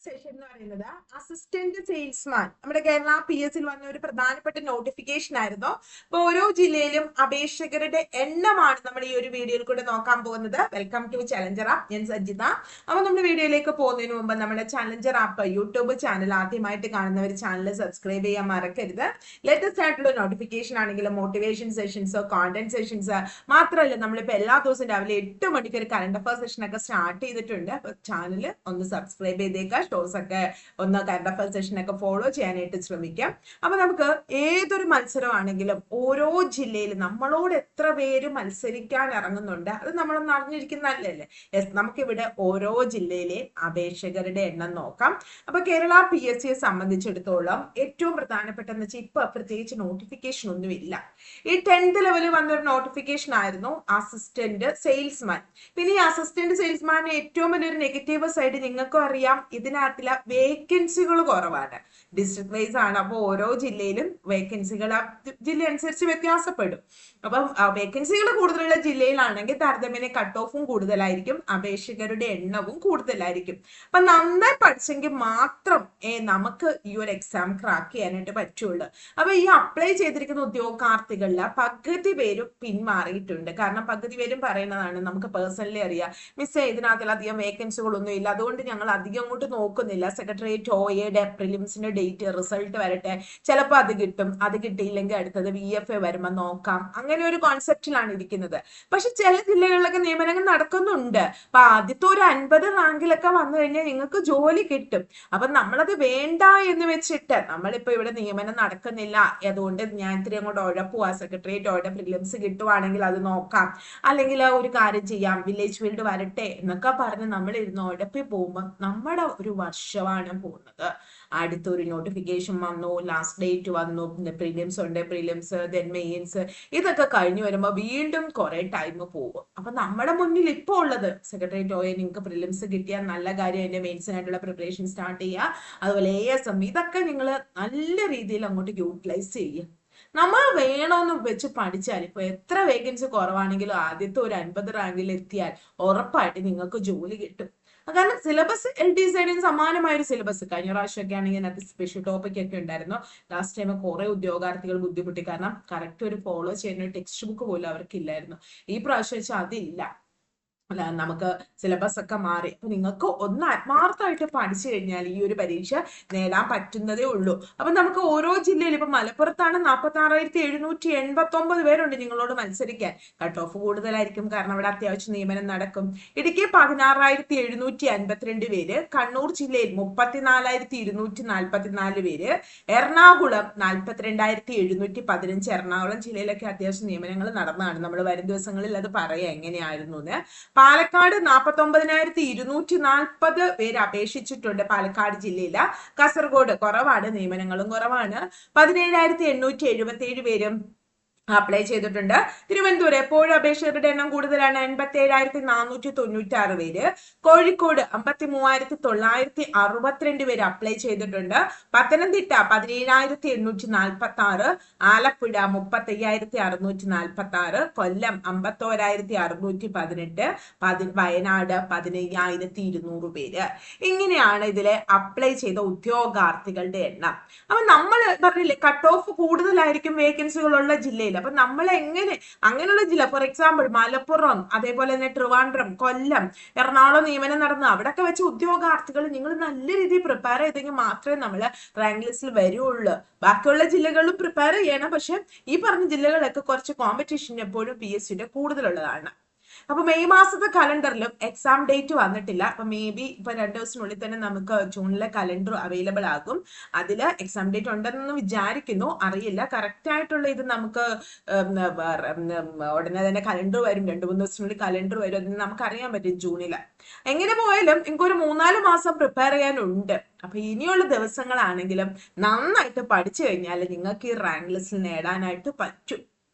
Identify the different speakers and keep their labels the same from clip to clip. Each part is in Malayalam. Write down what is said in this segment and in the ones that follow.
Speaker 1: സെഷൻ എന്ന് പറയുന്നത് അസിസ്റ്റന്റ് സെയിൽസ്മാൻ നമ്മുടെ കേരള PSC വന്ന ഒരു പ്രധാനപ്പെട്ട നോട്ടിഫിക്കേഷൻ ആയിരുന്നു. അപ്പൊ ഓരോ ജില്ലയിലും അപേക്ഷകരുടെ എണ്ണമാണ് നമ്മൾ ഈ ഒരു വീഡിയോയിൽ കൂടെ നോക്കാൻ പോകുന്നത്. Welcome to challenger app. ഞാൻ സജിത. അപ്പൊ നമ്മുടെ വീഡിയോയിലേക്ക് പോകുന്നതിന് മുമ്പ് നമ്മുടെ ചലഞ്ചർ ആപ്പ് യൂട്യൂബ് ചാനൽ ആദ്യമായിട്ട് കാണുന്നവർ ചാനൽ സബ്സ്ക്രൈബ് ചെയ്യാൻ മറക്കരുത്. ലേറ്റസ്റ്റ് ആയിട്ടുള്ള നോട്ടിഫിക്കേഷൻ ആണെങ്കിലും മോട്ടിവേഷൻ സെഷൻസ്, കോണ്ടന്റ് സെഷൻസ് മാത്രമല്ല, നമ്മളിപ്പോ എല്ലാ ദിവസവും രാവിലെ 8 മണിക്ക് ഒരു കറണ്ട് അഫയർ സെഷൻ ഒക്കെ സ്റ്റാർട്ട് ചെയ്തിട്ടുണ്ട്. അപ്പൊ ചാനൽ ഒന്ന് സബ്സ്ക്രൈബ് ചെയ്തേക്കാം. ഷോസ് ഒക്കെ ഒന്ന് കറണ്ട് അഫയർ സെഷൻ ഒക്കെ ഫോളോ ചെയ്യാനായിട്ട് ശ്രമിക്കാം. അപ്പൊ നമുക്ക് ഏതൊരു മത്സരമാണെങ്കിലും ഓരോ ജില്ലയിലും നമ്മളോട് എത്ര പേര് മത്സരിക്കാൻ ഇറങ്ങുന്നുണ്ട് അത് നമ്മളൊന്ന് അറിഞ്ഞിരിക്കുന്നതല്ലേ. നമുക്കിവിടെ ഓരോ ജില്ലയിലെ അപേക്ഷകരുടെ എണ്ണം നോക്കാം. അപ്പൊ കേരള PSCയെ സംബന്ധിച്ചിടത്തോളം ഏറ്റവും പ്രധാനപ്പെട്ടെന്ന് വെച്ചാൽ ഇപ്പൊ പ്രത്യേകിച്ച് നോട്ടിഫിക്കേഷൻ ഒന്നുമില്ല. ഈ 10th ലെവലിൽ വന്നൊരു നോട്ടിഫിക്കേഷൻ ആയിരുന്നു അസിസ്റ്റന്റ് സെയിൽസ്മാൻ. പിന്നെ ഈ അസിസ്റ്റന്റ് സെയിൽസ്മാൻ ഏറ്റവും വലിയൊരു നെഗറ്റീവ് സൈഡ് നിങ്ങൾക്കും അറിയാം, ഇതിനകത്തിലെ വേക്കൻസികൾ കുറവാണ്. ഡിസ്ട്രിക്ട് വൈസ് ആണ്. അപ്പോൾ ഓരോ ജില്ലയിലും വേക്കൻസികൾ ജില്ല അനുസരിച്ച് വ്യത്യാസപ്പെടും. അപ്പം വേക്കൻസികൾ കൂടുതലുള്ള ജില്ലയിലാണെങ്കിൽ താരതമ്യേന കട്ട് ഓഫും കൂടുതലായിരിക്കും, അപേക്ഷകരുടെ എണ്ണവും കൂടുതലായിരിക്കും. അപ്പൊ നന്നായി പഠിച്ചെങ്കിൽ മാത്രം നമുക്ക് ഈ ഒരു എക്സാം ക്രാക്ക് ചെയ്യാനായിട്ട് പറ്റുള്ളൂ. അപ്പൊ ഈ അപ്ലൈ ചെയ്തിരിക്കുന്ന ഉദ്യോഗാർത്ഥികളിൽ പകുതി പേരും പിന്മാറിയിട്ടുണ്ട്. കാരണം പകുതി പേരും പറയുന്നതാണ്, നമുക്ക് പേഴ്സണലി അറിയാം, മിസ് ഇതിനകത്തിൽ അധികം വേക്കൻസികളൊന്നും ഇല്ല, അതുകൊണ്ട് ഞങ്ങൾ അധികം അങ്ങോട്ട് നോക്കുന്നില്ല. സെക്രട്ടേറിയറ്റ് OAയുടെ പ്രിലിംസിന്റെ ഡേറ്റ് റിസൾട്ട് വരട്ടെ, ചിലപ്പോൾ അത് കിട്ടും, അത് കിട്ടിയില്ലെങ്കിൽ അടുത്തത് VFA വരുമ്പോൾ നോക്കാം, അങ്ങനെ ഒരു കോൺസെപ്റ്റിലാണ് ഇരിക്കുന്നത്. പക്ഷെ ചില ജില്ലകളിലൊക്കെ നിയമനങ്ങൾ നടക്കുന്നുണ്ട്. അപ്പൊ ആദ്യത്തെ ഒരു 50 റാങ്കിലൊക്കെ വന്നു കഴിഞ്ഞാൽ നിങ്ങൾക്ക് ജോലി കിട്ടും. അപ്പൊ നമ്മളത് വേണ്ട എന്ന് വെച്ചിട്ട് നമ്മളിപ്പോ ഇവിടെ നിയമനം നടക്കുന്നില്ല, അതുകൊണ്ട് ഞാൻ ഇത്തിരി അങ്ങോട്ട് ഉഴപ്പുവാ, സെക്രട്ടേറിയറ്റ് OAയുടെ പ്രിലിംസ് കിട്ടുവാണെങ്കിൽ അത് നോക്കാം, അല്ലെങ്കിൽ ഒരു കാര്യം ചെയ്യാം, വില്ലേജ് ഫീൽഡ് വരട്ടെ എന്നൊക്കെ പറഞ്ഞ് നമ്മൾ ഇരുന്ന് ഉഴപ്പി പോകുമ്പോൾ നമ്മുടെ ഒരു വർഷമാണ് പോകുന്നത്. അടുത്തൊരു നോട്ടിഫിക്കേഷൻ വന്നു, ലാസ്റ്റ് ഡേറ്റ് വന്നു, പ്രിലിംസ് ഉണ്ട്, പ്രിലിംസ് ദെൻ മെയിൻസ്, ഇതൊക്കെ കഴിഞ്ഞു വരുമ്പോൾ വീണ്ടും കുറെ ടൈം പോകും. അപ്പൊ നമ്മുടെ മുന്നിൽ ഇപ്പോൾ ഉള്ളത് സെക്രട്ടേറിയറ്റ് OA നിങ്ങൾക്ക് പ്രിലിംസ് കിട്ടിയാൽ നല്ല കാര്യം, അതിന്റെ മെയിൻസിനായിട്ടുള്ള പ്രിപ്പറേഷൻ സ്റ്റാർട്ട് ചെയ്യുക. അതുപോലെ ASM, ഇതൊക്കെ നിങ്ങൾ നല്ല രീതിയിൽ അങ്ങോട്ട് യൂട്ടിലൈസ് ചെയ്യുക. നമ്മൾ വേണമെന്ന് വെച്ച് പഠിച്ചാൽ ഇപ്പൊ എത്ര വേക്കൻസി കുറവാണെങ്കിലും ആദ്യത്തെ ഒരു 50 റാങ്കിൽ എത്തിയാൽ ഉറപ്പായിട്ട് നിങ്ങൾക്ക് ജോലി കിട്ടും. കാരണം സിലബസ് LTCയുടെയും സമാനമായ ഒരു സിലബസ്. കഴിഞ്ഞ പ്രാവശ്യമൊക്കെ ആണെങ്കിൽ അതിനകത്ത് സ്പെഷ്യൽ ടോപ്പിക് ഒക്കെ ഉണ്ടായിരുന്നു. ലാസ്റ്റ് ടൈം കുറെ ഉദ്യോഗാർത്ഥികൾ ബുദ്ധിമുട്ടി, കാരണം കറക്റ്റ് ഒരു ഫോളോ ചെയ്യുന്ന ഒരു ടെക്സ്റ്റ് ബുക്ക് പോലും അവർക്ക് ഇല്ലായിരുന്നു. ഈ പ്രാവശ്യം വെച്ചാൽ അതില്ല, നമുക്ക് സിലബസ് ഒക്കെ മാറി. അപ്പൊ നിങ്ങൾക്ക് ഒന്ന് ആത്മാർത്ഥമായിട്ട് പഠിച്ചു കഴിഞ്ഞാൽ ഈ ഒരു പരീക്ഷ നേടാൻ പറ്റുന്നതേ ഉള്ളൂ. അപ്പൊ നമുക്ക് ഓരോ ജില്ലയിലും ഇപ്പൊ മലപ്പുറത്താണ് 46,789 പേരുണ്ട് നിങ്ങളോട് മത്സരിക്കാൻ. കട്ട് ഓഫ് കൂടുതലായിരിക്കും, കാരണം ഇവിടെ അത്യാവശ്യം നിയമനം നടക്കും. ഇടുക്കി 16,752 പേര്, കണ്ണൂർ ജില്ലയിൽ 34,244 പേര്, എറണാകുളം 42,715. എറണാകുളം ജില്ലയിലൊക്കെ അത്യാവശ്യം നിയമനങ്ങൾ നടന്നതാണ്. നമ്മൾ വരും ദിവസങ്ങളിൽ അത് പറയാം എങ്ങനെയായിരുന്നു എന്ന്. പാലക്കാട് 49,240 പേര് അപേക്ഷിച്ചിട്ടുണ്ട് പാലക്കാട് ജില്ലയില്. കാസർഗോഡ് കുറവാണ്, നിയമനങ്ങളും കുറവാണ്, 17,877 പേരും അപ്ലൈ ചെയ്തിട്ടുണ്ട്. തിരുവനന്തപുരം എപ്പോഴും അപേക്ഷകരുടെ എണ്ണം കൂടുതലാണ്, 87,496 പേര്. കോഴിക്കോട് 53,962 പേര് അപ്ലൈ ചെയ്തിട്ടുണ്ട്. പത്തനംതിട്ട 17,846, ആലപ്പുഴ 35,646, കൊല്ലം 51,618, വയനാട് 15,200 പേര്. ഇങ്ങനെയാണ് ഇതിലെ അപ്ലൈ ചെയ്ത ഉദ്യോഗാർത്ഥികളുടെ എണ്ണം. അപ്പൊ നമ്മൾ പറഞ്ഞില്ലേ കട്ട് ഓഫ് കൂടുതലായിരിക്കും വേക്കൻസികളുള്ള ജില്ലയിൽ. അപ്പൊ നമ്മൾ എങ്ങനെ അങ്ങനെയുള്ള ജില്ല, ഫോർ എക്സാമ്പിൾ മലപ്പുറം, അതേപോലെ തന്നെ ട്രിവാൻഡ്രം, കൊല്ലം, എറണാകുളം നിയമനം നടന്നു, അവിടെയൊക്കെ വെച്ച് ഉദ്യോഗാർത്ഥികൾ നിങ്ങൾ നല്ല രീതിയിൽ പ്രിപ്പയർ ചെയ്തെങ്കിൽ മാത്രമേ നമ്മൾ റാങ്ക് ലിസ്റ്റിൽ വരുള്ളൂ. ബാക്കിയുള്ള ജില്ലകളിലും പ്രിപ്പയർ ചെയ്യണം. പക്ഷെ ഈ പറഞ്ഞ ജില്ലകളിലൊക്കെ കുറച്ച് കോമ്പറ്റീഷൻ എപ്പോഴും PSCയുടെ കൂടുതലുള്ളതാണ്. അപ്പൊ മെയ് മാസത്തെ കലണ്ടറിലും എക്സാം ഡേറ്റ് വന്നിട്ടില്ല. അപ്പൊ മേ ബി ഇപ്പൊ 2 ദിവസത്തിനുള്ളിൽ തന്നെ നമുക്ക് ജൂണിലെ കലണ്ടർ അവൈലബിൾ ആകും. അതില് എക്സാം ഡേറ്റ് ഉണ്ടെന്ന് വിചാരിക്കുന്നു, അറിയില്ല. കറക്റ്റ് ആയിട്ടുള്ള ഇത് നമുക്ക് ഉടനെ തന്നെ കലണ്ടർ വരും, 2-3 ദിവസത്തിനുള്ളിൽ കലണ്ടർ വരും, അതിന് നമുക്ക് അറിയാൻ പറ്റും ജൂണില്. എങ്ങനെ പോയാലും നിങ്ങൾക്ക് ഒരു 3-4 മാസം പ്രിപ്പയർ ചെയ്യാനുണ്ട്. അപ്പൊ ഇനിയുള്ള ദിവസങ്ങളാണെങ്കിലും നന്നായിട്ട് പഠിച്ചു കഴിഞ്ഞാൽ നിങ്ങൾക്ക് ഈ റാങ്ക് ലിസ്റ്റിൽ നേടാനായിട്ട് പറ്റും.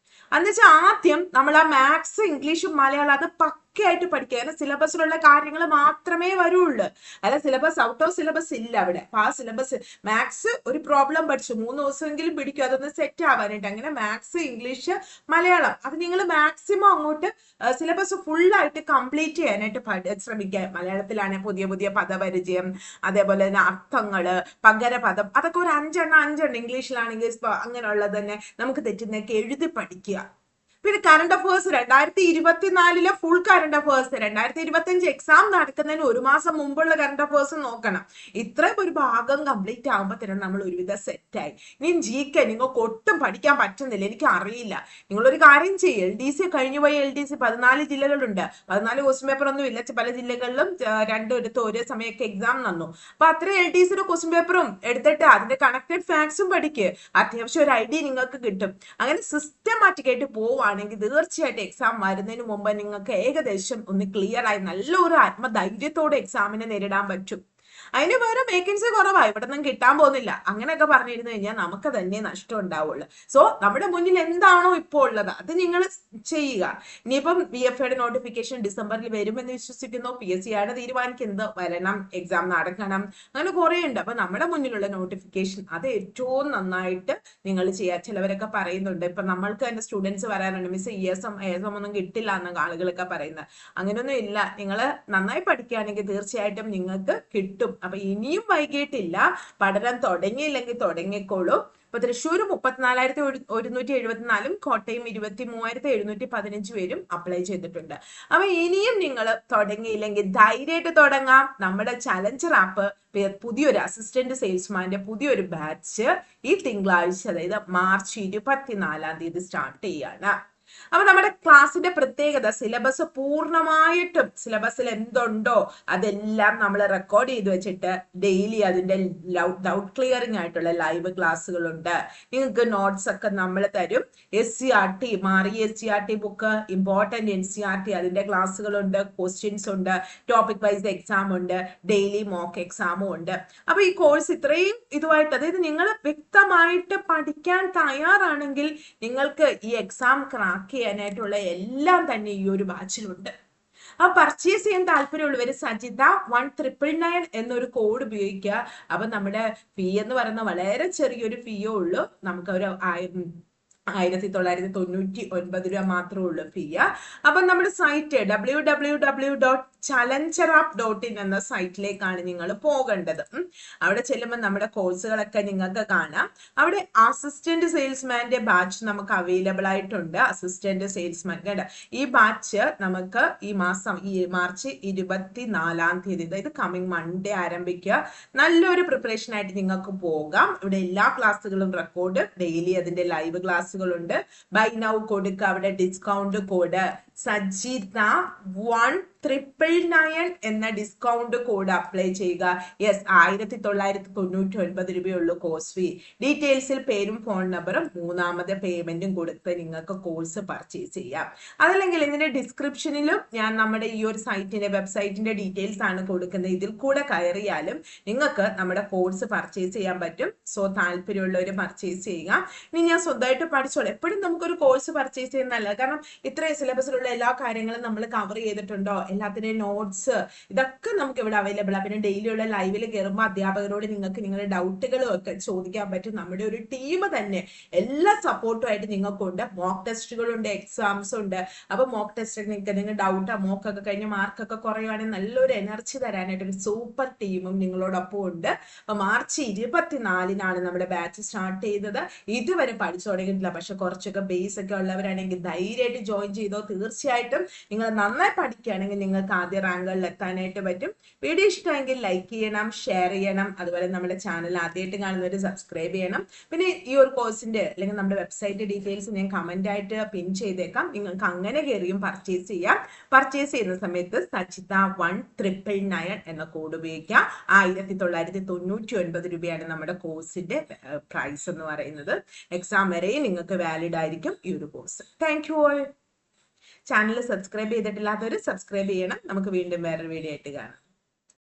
Speaker 1: എന്നുവെച്ചാൽ ആദ്യം നമ്മൾ ആ മാത്സ്, ഇംഗ്ലീഷും മലയാളം അത് പക്കെ ആയിട്ട് പഠിക്കുക. കാരണം സിലബസിലുള്ള കാര്യങ്ങൾ മാത്രമേ വരുള്ളൂ, അല്ല സിലബസ് ഔട്ട് ഓഫ് സിലബസ് ഇല്ല അവിടെ. അപ്പൊ ആ സിലബസ് മാത്സ് ഒരു പ്രോബ്ലം പഠിച്ചു 3 ദിവസമെങ്കിലും പിടിക്കും അതൊന്ന് സെറ്റ് ആവാനായിട്ട്. അങ്ങനെ മാത്സ്, ഇംഗ്ലീഷ്, മലയാളം അത് നിങ്ങൾ മാക്സിമം അങ്ങോട്ട് സിലബസ് ഫുള്ളായിട്ട് കംപ്ലീറ്റ് ചെയ്യാനായിട്ട് ശ്രമിക്കുക. മലയാളത്തിലാണെങ്കിൽ പുതിയ പുതിയ പദപരിചയം, അതേപോലെ തന്നെ അർത്ഥങ്ങള്, പകരപദം, അതൊക്കെ ഒരു 5 എണ്ണം. ഇംഗ്ലീഷിലാണെങ്കിൽ അങ്ങനെയുള്ളത് തന്നെ നമുക്ക് തെറ്റുന്നൊക്കെ എഴുതി പഠിക്കുക. പിന്നെ current affairs 2024 full current affairs, 2025 exam നടക്കുന്നതിന് 1 മാസം മുമ്പുള്ള കറണ്ട് അഫേഴ്സ് നോക്കണം. ഇത്രയും ഒരു ഭാഗം കംപ്ലീറ്റ് ആകുമ്പോൾ തന്നെ നമ്മൾ ഒരുവിധ സെറ്റായി. ഇനി GK നിങ്ങൾക്ക് ഒട്ടും പഠിക്കാൻ പറ്റുന്നില്ല, എനിക്ക് അറിയില്ല, നിങ്ങളൊരു കാര്യം ചെയ്യും. LDC കഴിഞ്ഞു പോയ LDC 14 ജില്ലകളുണ്ട്, 14 ക്വസ്റ്റ്യൻ പേപ്പർ ഒന്നും ഇല്ല. പല ജില്ലകളിലും 2 എടുത്ത് ഒരേ സമയമൊക്കെ എക്സാം നടന്നു. അപ്പൊ അത്രയും LDCയുടെ ക്വസ്റ്റ്യൻ പേപ്പറും എടുത്തിട്ട് അതിന്റെ കണക്റ്റഡ് ഫാക്ട്സും പഠിക്കുക. അത്യാവശ്യം ഒരു ഐഡിയ നിങ്ങൾക്ക് കിട്ടും. അങ്ങനെ സിസ്റ്റമാറ്റിക് ആയിട്ട് പോവുക ആണെങ്കിൽ തീർച്ചയായിട്ടും എക്സാം വരുന്നതിന് മുമ്പ് നിങ്ങൾക്ക് ഏകദേശം ഒന്ന് ക്ലിയർ ആയി നല്ലൊരു ആത്മധൈര്യത്തോടെ എക്സാമിനെ നേരിടാൻ പറ്റും. അതിന് വേറെ വേക്കൻസി കുറവാണ്, ഇവിടെ നിന്നും കിട്ടാൻ പോകുന്നില്ല, അങ്ങനെയൊക്കെ പറഞ്ഞിരുന്നു കഴിഞ്ഞാൽ നമുക്ക് തന്നെ നഷ്ടം ഉണ്ടാവുള്ളൂ. സോ നമ്മുടെ മുന്നിൽ എന്താണോ ഇപ്പോൾ ഉള്ളത് അത് നിങ്ങൾ ചെയ്യുക. ഇനിയിപ്പം VFAയുടെ നോട്ടിഫിക്കേഷൻ ഡിസംബറിൽ വരുമെന്ന് വിശ്വസിക്കുന്നു. PSC ആണ് തീരുമാനിക്കുന്നത്, വരണം, എക്സാം നടക്കണം, അങ്ങനെ കുറേ ഉണ്ട്. അപ്പൊ നമ്മുടെ മുന്നിലുള്ള നോട്ടിഫിക്കേഷൻ അത് ഏറ്റവും നന്നായിട്ട് നിങ്ങൾ ചെയ്യുക. ചിലവരൊക്കെ പറയുന്നുണ്ട്, ഇപ്പൊ നമ്മൾക്ക് തന്നെ സ്റ്റുഡൻസ് വരാനുണ്ട്, മിസ് ESM ഒന്നും കിട്ടില്ല എന്ന ആളുകളൊക്കെ പറയുന്നത്. അങ്ങനെയൊന്നും ഇല്ല, നിങ്ങൾ നന്നായി പഠിക്കുകയാണെങ്കിൽ തീർച്ചയായിട്ടും നിങ്ങൾക്ക് കിട്ടും. അപ്പൊ ഇനിയും വൈകിട്ടില്ല, പഠനം തുടങ്ങിയില്ലെങ്കിൽ തുടങ്ങിക്കോളൂ. ഇപ്പൊ തൃശ്ശൂർ 34,174 കോട്ടയം 23,715 പേരും അപ്ലൈ ചെയ്തിട്ടുണ്ട്. അപ്പൊ ഇനിയും നിങ്ങൾ തുടങ്ങിയില്ലെങ്കിൽ ധൈര്യമായിട്ട് തുടങ്ങാം. നമ്മുടെ ചലഞ്ചർ ആപ്പ് പുതിയൊരു അസിസ്റ്റന്റ് സെയിൽസ്മാന്റെ പുതിയൊരു ബാച്ച് ഈ തിങ്കളാഴ്ച, അതായത് മാർച്ച് 24 സ്റ്റാർട്ട് ചെയ്യാണ്. അപ്പൊ നമ്മുടെ ക്ലാസ്സിന്റെ പ്രത്യേകത, സിലബസ് പൂർണ്ണമായിട്ടും സിലബസിൽ എന്തുണ്ടോ അതെല്ലാം നമ്മൾ റെക്കോർഡ് ചെയ്ത് വെച്ചിട്ട് ഡെയിലി അതിന്റെ ഡൗട്ട് ക്ലിയറിംഗ് ആയിട്ടുള്ള ലൈവ് ക്ലാസ്സുകളുണ്ട്. നിങ്ങൾക്ക് നോട്ട്സ് ഒക്കെ നമ്മൾ തരും. SCRT മാറി SCRT ബുക്ക്, ഇമ്പോർട്ടന്റ് NCRT അതിന്റെ ക്ലാസ്സുകളുണ്ട്, ക്വസ്റ്റ്യൻസ് ഉണ്ട്, ടോപ്പിക് വൈസ് എക്സാം ഉണ്ട്, ഡെയിലി മോക്ക് എക്സാമും ഉണ്ട്. അപ്പൊ ഈ കോഴ്സ് ഇത്രയും ഇതുമായിട്ട്, അതായത് നിങ്ങൾ വ്യക്തമായിട്ട് പഠിക്കാൻ തയ്യാറാണെങ്കിൽ നിങ്ങൾക്ക് ഈ എക്സാം ക്രാക്ക് ചെയ്യാനായിട്ടുള്ള എല്ലാം തന്നെ ഈ ഒരു ബാച്ചിലുണ്ട്. ആ പർച്ചേസ് ചെയ്യാൻ താല്പര്യമുള്ളവർ സജിത 1999 എന്നൊരു കോഡ് ഉപയോഗിക്കുക. അപ്പൊ നമ്മുടെ ഫീ എന്ന് പറയുന്നത് വളരെ ചെറിയൊരു ഫീയേ ഉള്ളൂ. നമുക്ക് ഒരു 1999 രൂപ മാത്രമേ ഉള്ളൂ ഫീ. അപ്പൊ നമ്മുടെ സൈറ്റ് www.challengerup.in എന്ന സൈറ്റിലേക്കാണ് നിങ്ങൾ പോകേണ്ടത്. അവിടെ ചെല്ലുമ്പോൾ നമ്മുടെ കോഴ്സുകളൊക്കെ നിങ്ങൾക്ക് കാണാം. അവിടെ അസിസ്റ്റന്റ് സെയിൽസ്മാന്റെ ബാച്ച് നമുക്ക് അവൈലബിൾ ആയിട്ടുണ്ട്. അസിസ്റ്റന്റ് സെയിൽസ്മാൻ ഈ ബാച്ച് നമുക്ക് ഈ മാസം മാർച്ച് 24 അതായത് കമ്മിങ് മൺഡേ ആരംഭിക്കുക. നല്ലൊരു പ്രിപ്പറേഷൻ ആയിട്ട് നിങ്ങൾക്ക് പോകാം. ഇവിടെ എല്ലാ ക്ലാസ്സുകളും റെക്കോർഡ്, ഡെയിലി അതിന്റെ ലൈവ് ക്ലാസ്സുകളുണ്ട്. ബൈ നൗ കൊടുക്കുക, അവിടെ ഡിസ്കൗണ്ട് കോഡ് സജിത 1999 എന്ന ഡിസ്കൗണ്ട് കോഡ് അപ്ലൈ ചെയ്യുക. യെസ്, 1999 രൂപയുള്ളൂ കോഴ്സ് ഫീ. ഡീറ്റെയിൽസിൽ പേരും ഫോൺ നമ്പറും 3ാമത്തെ പേയ്മെന്റും കൊടുത്ത് നിങ്ങൾക്ക് കോഴ്സ് പർച്ചേസ് ചെയ്യാം. അതല്ലെങ്കിൽ ഇതിന്റെ ഡിസ്ക്രിപ്ഷനിലും ഞാൻ നമ്മുടെ ഈ ഒരു വെബ്സൈറ്റിന്റെ ഡീറ്റെയിൽസ് ആണ് കൊടുക്കുന്നത്. ഇതിൽ കൂടെ കയറിയാലും നിങ്ങൾക്ക് നമ്മുടെ കോഴ്സ് പർച്ചേസ് ചെയ്യാൻ പറ്റും. സോ താല്പര്യമുള്ളവർ പർച്ചേസ് ചെയ്യുക. ഇനി ഞാൻ സ്വന്തമായിട്ട് പഠിച്ചോളൂ, എപ്പോഴും നമുക്കൊരു കോഴ്സ് പർച്ചേസ് ചെയ്യുന്നതല്ല. കാരണം ഇത്രയും സിലബസിലുള്ള എല്ലാ കാര്യങ്ങളും നമ്മൾ കവർ ചെയ്തിട്ടുണ്ടോ, എല്ലാത്തിന്റെയും നോട്ട്സ് ഇതൊക്കെ നമുക്ക് ഇവിടെ അവൈലബിൾ ആണ്. പിന്നെ ഡെയിലിയുള്ള ലൈവിൽ കയറുമ്പോൾ അധ്യാപകരോട് നിങ്ങൾക്ക് നിങ്ങളുടെ ഡൗട്ടുകളും ഒക്കെ ചോദിക്കാൻ പറ്റും. നമ്മുടെ ഒരു ടീം തന്നെ എല്ലാ സപ്പോർട്ടുമായിട്ട് നിങ്ങൾക്കുണ്ട്. മോക്ക് ടെസ്റ്റുകളുണ്ട്, എക്സാംസ് ഉണ്ട്. അപ്പൊ മോക്ക് ടെസ്റ്റ് നിങ്ങൾ ഡൗട്ട് മോക്കൊക്കെ കഴിഞ്ഞ് മാർക്കൊക്കെ കുറയുവാണെങ്കിൽ നല്ലൊരു എനർജി തരാനായിട്ട് ഒരു സൂപ്പർ ടീമും നിങ്ങളോടൊപ്പം ഉണ്ട്. അപ്പൊ മാർച്ച് 24 നമ്മുടെ ബാച്ച് സ്റ്റാർട്ട് ചെയ്തത്. ഇതുവരെ പഠിച്ചു തുടങ്ങിയിട്ടില്ല, പക്ഷെ കുറച്ചൊക്കെ ബേസ് ഒക്കെ ഉള്ളവരാണെങ്കിൽ ധൈര്യമായിട്ട് ജോയിൻ ചെയ്തോ. തീർച്ചയായിട്ടും നിങ്ങൾ നന്നായി പഠിക്കുകയാണെങ്കിൽ നിങ്ങൾക്ക് ആദ്യ റാങ്കുകളിൽ എത്താനായിട്ട് പറ്റും. വീഡിയോ ഇഷ്ടമെങ്കിൽ ലൈക്ക് ചെയ്യണം, ഷെയർ ചെയ്യണം. അതുപോലെ നമ്മുടെ ചാനൽ ആദ്യമായിട്ട് കാണുന്നവർ സബ്സ്ക്രൈബ് ചെയ്യണം. പിന്നെ ഈ ഒരു കോഴ്സിന്റെ അല്ലെങ്കിൽ നമ്മുടെ വെബ്സൈറ്റ് ഡീറ്റെയിൽസ് ഞാൻ കമന്റ് ആയിട്ട് പിൻ ചെയ്തേക്കാം. നിങ്ങൾക്ക് അങ്ങനെ കയറിയും പർച്ചേസ് ചെയ്യാം. പർച്ചേസ് ചെയ്യുന്ന സമയത്ത് സജിത 1999 എന്ന കോഡ് ഉപയോഗിക്കാം. 1999 രൂപയാണ് നമ്മുടെ കോഴ്സിന്റെ പ്രൈസ് എന്ന് പറയുന്നത്. എക്സാം വരെ നിങ്ങൾക്ക് വാലിഡ് ആയിരിക്കും ഈ ഒരു course. Thank you all. Channel subscribe ചെയ്തിട്ടില്ലാത്തവർ സബ്സ്ക്രൈബ് ചെയ്യണം. നമുക്ക് വീണ്ടും വേറൊരു വീഡിയോ ആയിട്ട് കാണാം.